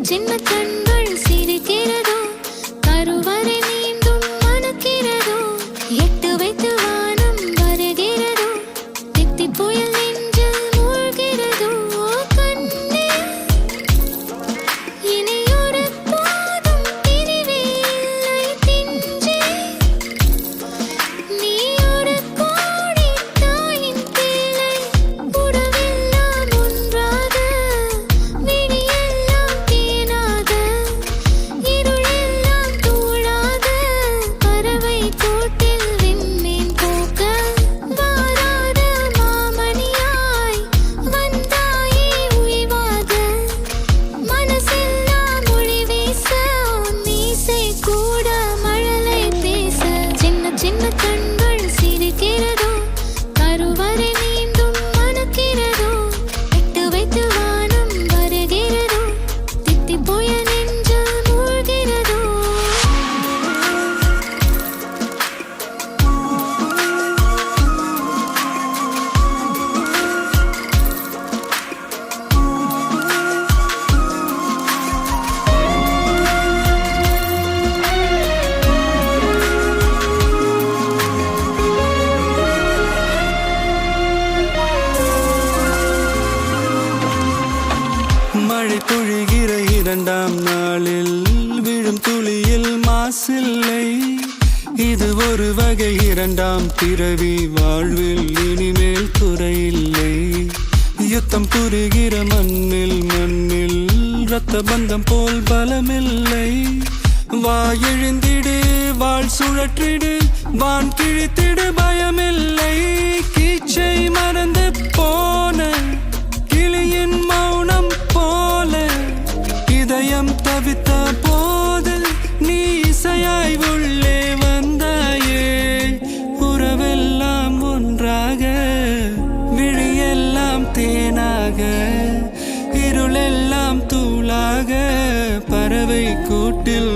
சின்ன கண்கள் சிரிக்கிறதோ கருவறை மீண்டும் மணக்கிறதோ எட்டு வைத்து வானம் வருகிறதோ தித்தி புயல் நெஞ்சில் மூழ்கிறதோ கண்ணே இனியொரு போதும் பிரிவே இல்லை பிஞ்சே நீ ஒரு கோடி தாயின் பிள்ளை உறவெல்லாம் ஒன்றாக விழியெல்லாம் தேனாக இருளெல்லாம் தூளாக பறவை கூட்டில் விண்மீன் போக்க வாராத மாமணியாய் வந்தாயே உய்வாக மனசெல்லாம் மொழி வீச மீசை கூட மழலை பேச சின்ன சின்ன கண்கள் சிரிக்கிறதோ கருவறை மீண்டும் மணக்கிறதோ எட்டு வைத்து வானம் வருகிறதோ தித்தி புயல் நெஞ்சில் மூழ்கிறதோ மழை பொழிகிற இரண்டாம் நாளில் விழும் துளியில் மாசில்லை இது ஒரு வகை இரண்டாம் பிறவி வாழ்வில் இனிமேல் குறையில்லை யுத்தம் புரிகிற மண்ணில் இரத்த பந்தம் போல் பலமில்லை வா எழுந்திடு வாழ் சுழற்றிடு வான் கிழித்திடு பயமில்லை கீச்சை மறந்து போன கிளியின் மௌனம் போல இதயம் தவித்த போது நீ இசையாய் உள்ளே வந்தாயே உறவெல்லாம் ஒன்றாக விழியெல்லாம் தேனாக இருளெல்லாம் தூளாக பறவை கூட்டில்